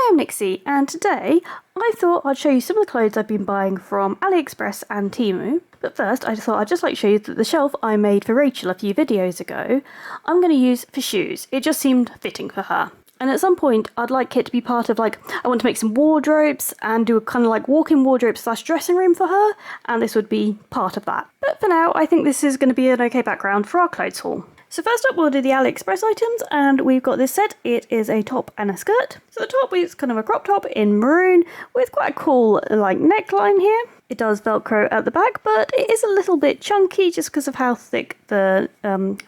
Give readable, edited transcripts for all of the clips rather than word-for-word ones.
Hi, I'm Nixie, and today I thought I'd show you some of the clothes I've been buying from AliExpress and Temu. But first, I thought I'd just like to show you that the shelf I made for Rachel a few videos ago, I'm going to use for shoes. It just seemed fitting for her. And at some point, I'd like it to be part of, I want to make some wardrobes and do a kind of walk-in wardrobe / dressing room for her, and this would be part of that. But for now, I think this is going to be an okay background for our clothes haul. So first up, we'll do the AliExpress items, and we've got this set. It is a top and a skirt. So the top is kind of a crop top in maroon with quite a cool neckline here. It does Velcro at the back, but it is a little bit chunky just because of how thick the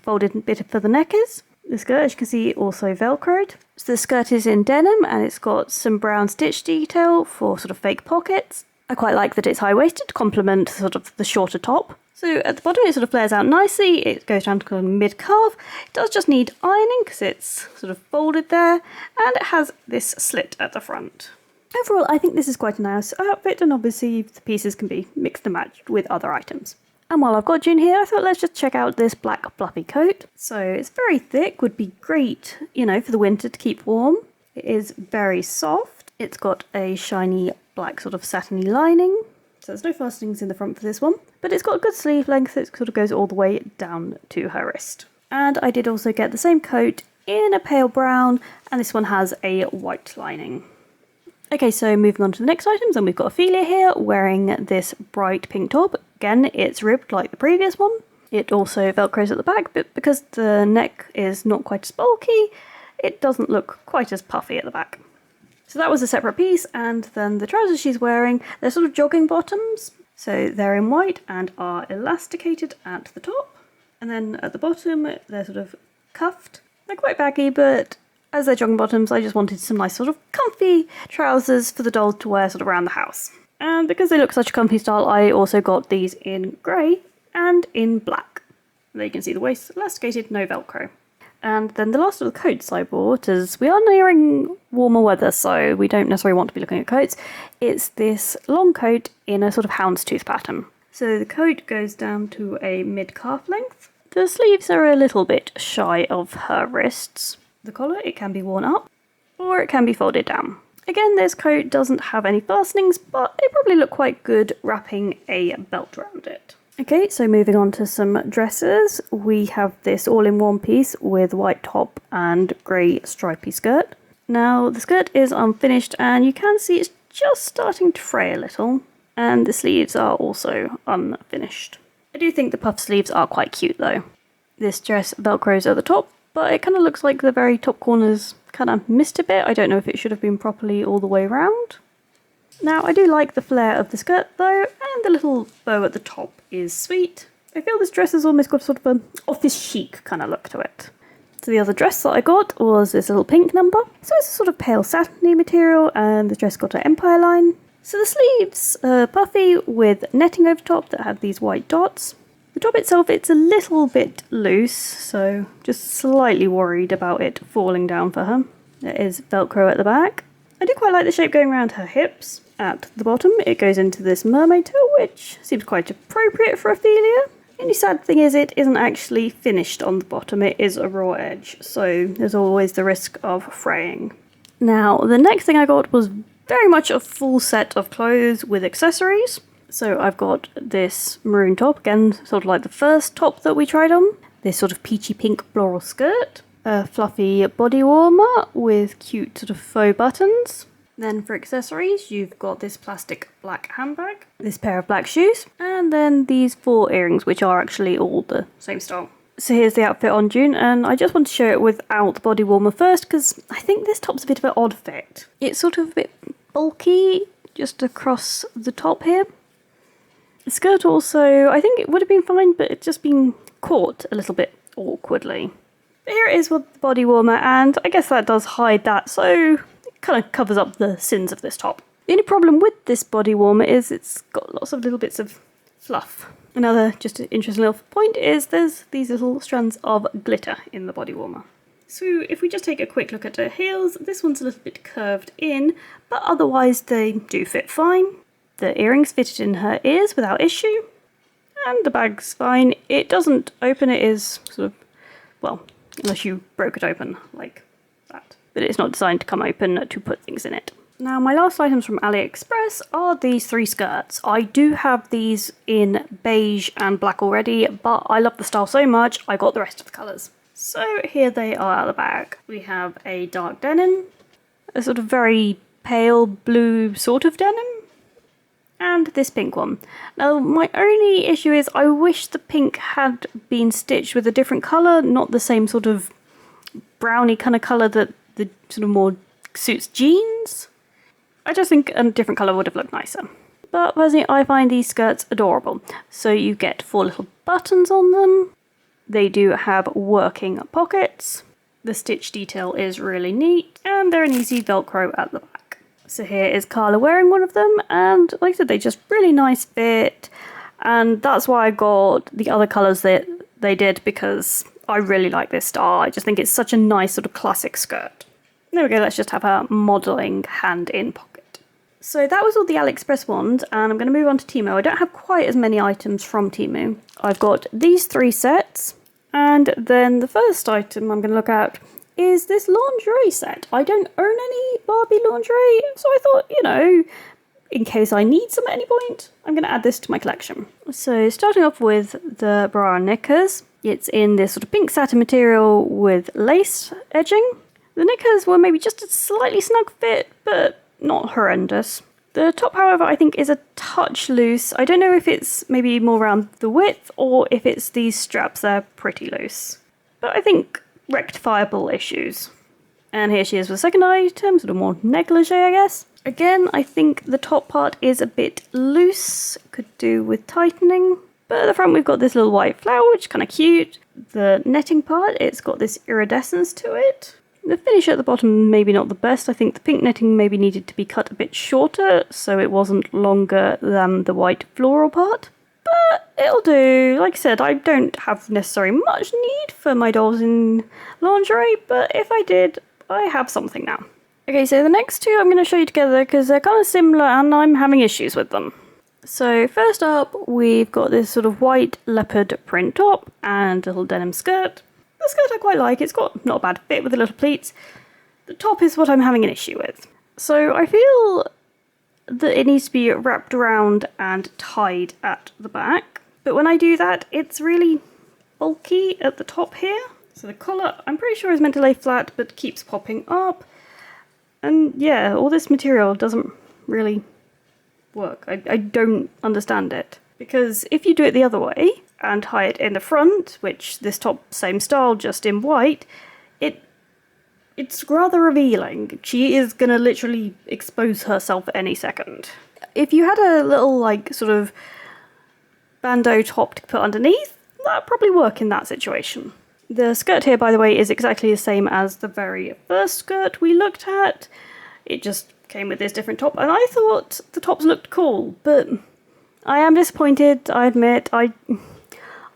folded bit for the neck is. The skirt, as you can see, also Velcroed. So the skirt is in denim, and it's got some brown stitch detail for sort of fake pockets. I quite like that it's high-waisted to complement sort of the shorter top. So at the bottom it sort of flares out nicely, it goes down to kind of mid-calf. It does just need ironing because it's sort of folded there, and it has this slit at the front. Overall, I think this is quite a nice outfit, and obviously the pieces can be mixed and matched with other items. And while I've got you in here, I thought let's just check out this black fluffy coat. So it's very thick, would be great, for the winter to keep warm. It is very soft. It's got a shiny black sort of satiny lining. So there's no fastenings in the front for this one, but it's got a good sleeve length. It sort of goes all the way down to her wrist. And I did also get the same coat in a pale brown, and this one has a white lining. Okay, so moving on to the next items, and we've got Ophelia here wearing this bright pink top. Again, it's ribbed like the previous one. It also Velcros at the back, but because the neck is not quite as bulky, it doesn't look quite as puffy at the back. So that was a separate piece, and then the trousers she's wearing, they're sort of jogging bottoms. So they're in white and are elasticated at the top. And then at the bottom, they're sort of cuffed. They're quite baggy, but as they're jogging bottoms, I just wanted some nice sort of comfy trousers for the doll to wear sort of around the house. And because they look such a comfy style, I also got these in grey and in black. There you can see the waist elasticated, no Velcro. And then the last of the coats I bought, as we are nearing warmer weather, so we don't necessarily want to be looking at coats, it's this long coat in a sort of houndstooth pattern. So the coat goes down to a mid-calf length. The sleeves are a little bit shy of her wrists. The collar, it can be worn up, or it can be folded down. Again, this coat doesn't have any fastenings, but it probably look quite good wrapping a belt around it. Okay, so moving on to some dresses, we have this all-in-one piece with white top and grey stripy skirt. Now, the skirt is unfinished, and you can see it's just starting to fray a little, and the sleeves are also unfinished. I do think the puff sleeves are quite cute though. This dress Velcros at the top, but it kind of looks like the very top corners kind of missed a bit. I don't know if it should have been properly all the way around. Now, I do like the flare of the skirt though, and the little bow at the top is sweet. I feel this dress has almost got sort of an office chic kind of look to it. So the other dress that I got was this little pink number. So it's a sort of pale satiny material, and the dress got an empire line. So the sleeves are puffy with netting over top that have these white dots. The top itself, it's a little bit loose, so just slightly worried about it falling down for her. There is Velcro at the back. I do quite like the shape going around her hips. At the bottom, it goes into this mermaid toe, which seems quite appropriate for Ophelia. The only sad thing is it isn't actually finished on the bottom, it is a raw edge, so there's always the risk of fraying. Now, the next thing I got was very much a full set of clothes with accessories. So I've got this maroon top, again, sort of like the first top that we tried on. This sort of peachy pink floral skirt. A fluffy body warmer with cute sort of faux buttons. Then for accessories, you've got this plastic black handbag, this pair of black shoes, and then these 4 earrings, which are actually all the same style. So here's the outfit on June, and I just want to show it without the body warmer first, because I think this top's a bit of an odd fit. It's sort of a bit bulky, just across the top here. The skirt also, I think it would have been fine, but it's just been caught a little bit awkwardly. But here it is with the body warmer, and I guess that does hide that, so it kind of covers up the sins of this top. The only problem with this body warmer is it's got lots of little bits of fluff. Another just an interesting little point is there's these little strands of glitter in the body warmer. So if we just take a quick look at her heels, this one's a little bit curved in, but otherwise they do fit fine. The earrings fitted in her ears without issue, and the bag's fine. It doesn't open, it is sort of, well, unless you broke it open like that. but it's not designed to come open to put things in it. Now, my last items from AliExpress are these 3 skirts. I do have these in beige and black already, but I love the style so much, I got the rest of the colours. So here they are out of the bag. We have a dark denim, a sort of very pale blue sort of denim, and this pink one. Now, my only issue is I wish the pink had been stitched with a different colour, not the same sort of browny kind of colour that the sort of more suits jeans. I just think a different colour would have looked nicer. But personally, I find these skirts adorable. So you get 4 little buttons on them. They do have working pockets. The stitch detail is really neat, and they're an easy Velcro at the back. So here is Carla wearing one of them, and like I said, they just really nice fit. And that's why I got the other colours that they did, because I really like this style. I just think it's such a nice sort of classic skirt. There we go, let's just have her modelling hand in pocket. So that was all the AliExpress ones, and I'm going to move on to Temu. I don't have quite as many items from Temu. I've got these 3 sets, and then the first item I'm going to look at is this lingerie set. I don't own any Barbie lingerie, so I thought, you know, in case I need some at any point, I'm going to add this to my collection. So starting off with the bra and knickers. It's in this sort of pink satin material with lace edging. The knickers were maybe just a slightly snug fit, but not horrendous. The top, however, I think is a touch loose. I don't know if it's maybe more around the width or if it's these straps, they're pretty loose. But I think rectifiable issues. And here she is with the second item, sort of more negligee, I guess. Again, I think the top part is a bit loose, could do with tightening. But at the front we've got this little white flower, which is kind of cute. The netting part, it's got this iridescence to it. The finish at the bottom, maybe not the best. I think the pink netting maybe needed to be cut a bit shorter, so it wasn't longer than the white floral part. But it'll do. Like I said, I don't have necessarily much need for my dolls in lingerie, but if I did, I have something now. Okay, so the next 2 I'm going to show you together because they're kind of similar and I'm having issues with them. So first up, we've got this sort of white leopard print top and a little denim skirt. The skirt I quite like, it's got not a bad fit with the little pleats. The top is what I'm having an issue with. So I feel that it needs to be wrapped around and tied at the back. But when I do that, it's really bulky at the top here. So the collar, I'm pretty sure is meant to lay flat, but keeps popping up. And yeah, all this material doesn't really work. I don't understand it. Because if you do it the other way, and tie it in the front, which this top, same style, just in white, it's rather revealing. She is going to literally expose herself any second. If you had a little, like, sort of bandeau top to put underneath, that'd probably work in that situation. The skirt here, by the way, is exactly the same as the very first skirt we looked at. It just came with this different top, and I thought the tops looked cool, but I am disappointed, I admit.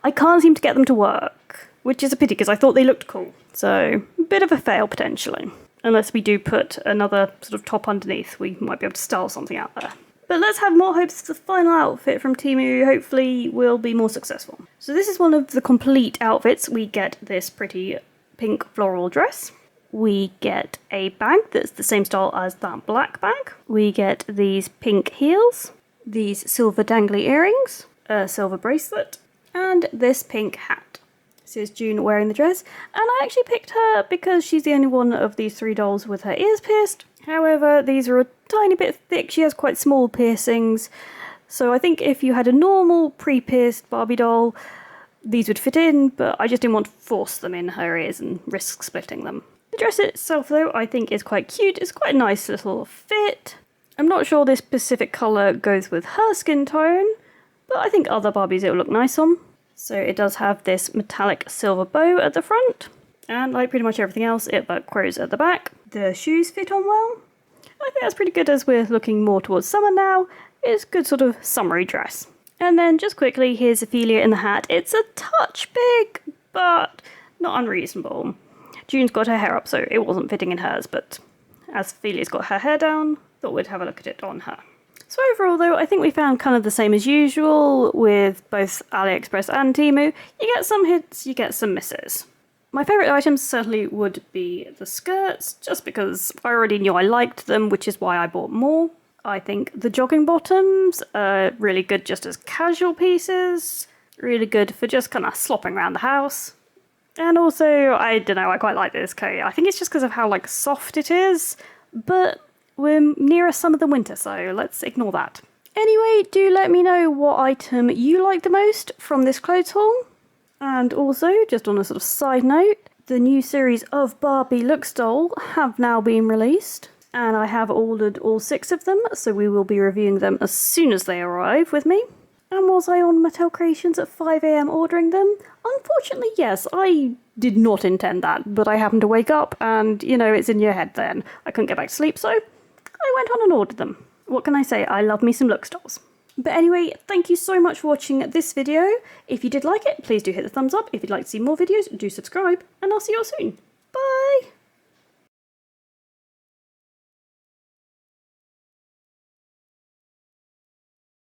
I can't seem to get them to work, which is a pity because I thought they looked cool. So, a bit of a fail potentially. Unless we do put another sort of top underneath, we might be able to style something out there. But let's have more hopes the final outfit from Temu hopefully will be more successful. So this is one of the complete outfits. We get this pretty pink floral dress. We get a bag that's the same style as that black bag. We get these pink heels, these silver dangly earrings, a silver bracelet, and this pink hat. This is June wearing the dress, and I actually picked her because she's the only one of these 3 dolls with her ears pierced. However, these are a tiny bit thick. She has quite small piercings, so I think if you had a normal pre-pierced Barbie doll, these would fit in, but I just didn't want to force them in her ears and risk splitting them. The dress itself, though, I think is quite cute. It's quite a nice little fit. I'm not sure this specific colour goes with her skin tone, but I think other Barbies it will look nice on. So it does have this metallic silver bow at the front, and like pretty much everything else, it velcros at the back. The shoes fit on well. I think that's pretty good as we're looking more towards summer now. It's a good sort of summery dress. And then just quickly, here's Ophelia in the hat. It's a touch big, but not unreasonable. June's got her hair up, so it wasn't fitting in hers, but as Ophelia's got her hair down, thought we'd have a look at it on her. So overall though, I think we found kind of the same as usual with both AliExpress and Temu. You get some hits, you get some misses. My favourite items certainly would be the skirts, just because I already knew I liked them, which is why I bought more. I think the jogging bottoms are really good just as casual pieces, really good for just kind of slopping around the house. And also, I don't know, I quite like this coat. I think it's just because of how like soft it is, but we're nearer summer than winter, so let's ignore that. Anyway, do let me know what item you like the most from this clothes haul. And also, just on a sort of side note, the new series of Barbie Looks doll have now been released, and I have ordered all 6 of them, so we will be reviewing them as soon as they arrive with me. And was I on Mattel Creations at 5 AM ordering them? Unfortunately, yes, I did not intend that, but I happened to wake up and, you know, it's in your head then. I couldn't get back to sleep, so I went on and ordered them. What can I say? I love me some Looks dolls. But anyway, thank you so much for watching this video. If you did like it, please do hit the thumbs up. If you'd like to see more videos, do subscribe, and I'll see you all soon. Bye!